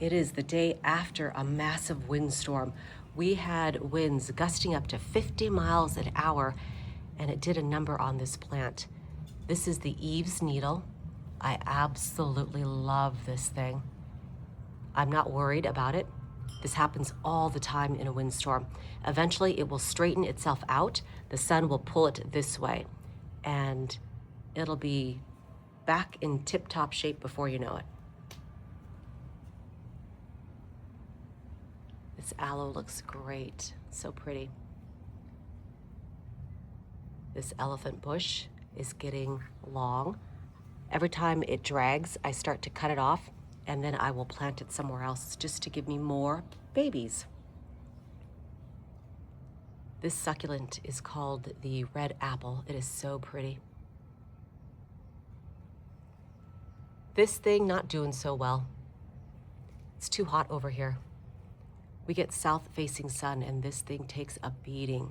It is the day after a massive windstorm. We had winds gusting up to 50 miles an hour, and it did a number on this plant. This is the Eve's needle. I absolutely love this thing. I'm not worried about it. This happens all the time in a windstorm. Eventually, it will straighten itself out. The sun will pull it this way, and it'll be back in tip-top shape before you know it. This aloe looks great, so pretty. This elephant bush is getting long. Every time it drags, I start to cut it off, and then I will plant it somewhere else just to give me more babies. This succulent is called the red apple. It is so pretty. This thing not doing so well. It's too hot over here. We get south-facing sun, and this thing takes a beating.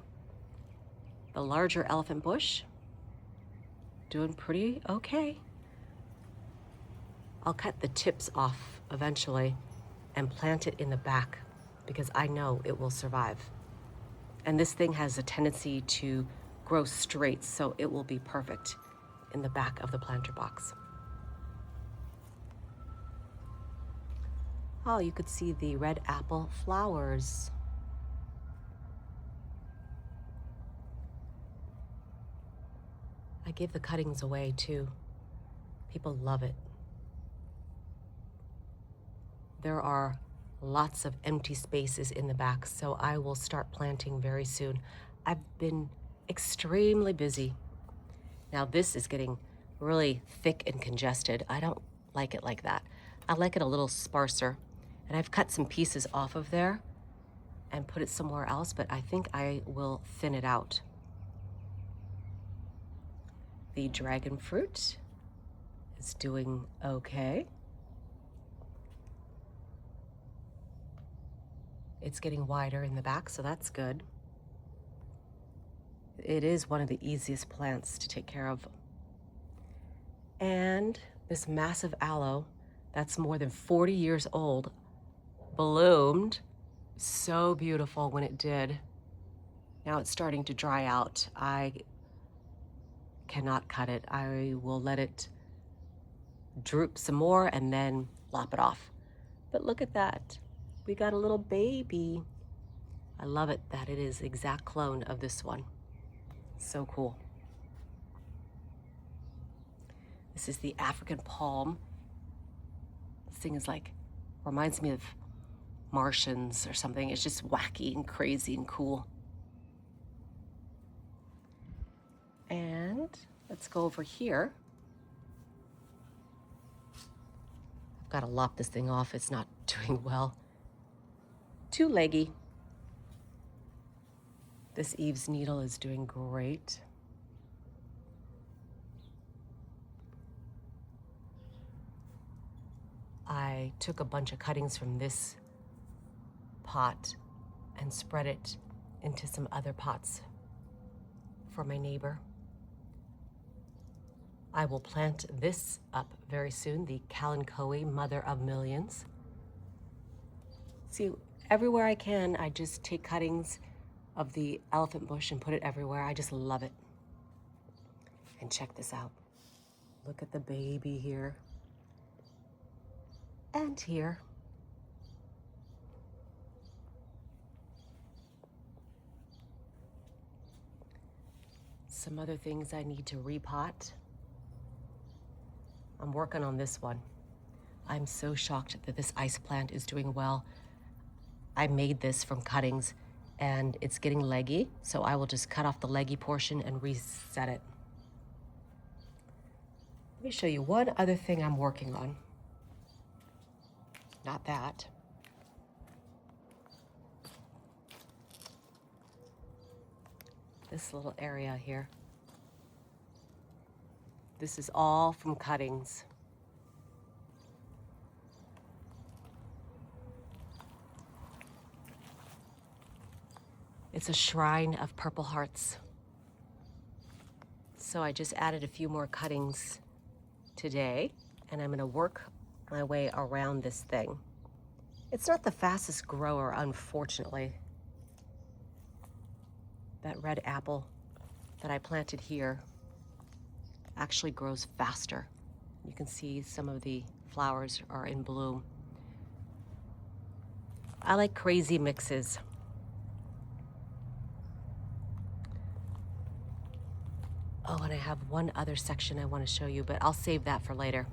The larger elephant bush, doing pretty okay. I'll cut the tips off eventually and plant it in the back because I know it will survive. And this thing has a tendency to grow straight, so it will be perfect in the back of the planter box. Oh, you could see the red apple flowers. I give the cuttings away too. People love it. There are lots of empty spaces in the back, so I will start planting very soon. I've been extremely busy. Now this is getting really thick and congested. I don't like it like that. I like it a little sparser. And I've cut some pieces off of there and put it somewhere else, but I think I will thin it out. The dragon fruit is doing okay. It's getting wider in the back, so that's good. It is one of the easiest plants to take care of. And this massive aloe, that's more than 40 years old, bloomed so beautiful when it did. Now it's starting to dry out. I cannot cut it. I will let it droop some more and then lop it off. But look at that. We got a little baby. I love it that it is exact clone of this one. So cool. This is the African palm. This thing is like, reminds me of Martians or something. It's just wacky and crazy and cool. And let's go over here. I've got to lop this thing off. It's not doing well. Too leggy. This Eve's needle is doing great. I took a bunch of cuttings from this pot and spread it into some other pots for my neighbor. I will plant this up very soon, the Kalanchoe, mother of millions. See, everywhere I can, I just take cuttings of the elephant bush and put it everywhere. I just love it. And check this out. Look at the baby here. And here. Some other things I need to repot. I'm working on this one. I'm so shocked that this ice plant is doing well. I made this from cuttings and it's getting leggy, so I will just cut off the leggy portion and reset it. Let me show you one other thing I'm working on. Not that. This little area here. This is all from cuttings. It's a shrine of purple hearts. So I just added a few more cuttings today, and I'm gonna work my way around this thing. It's not the fastest grower, unfortunately. That red apple that I planted here actually grows faster. You can see some of the flowers are in bloom. I like crazy mixes. Oh, and I have one other section I want to show you, but I'll save that for later.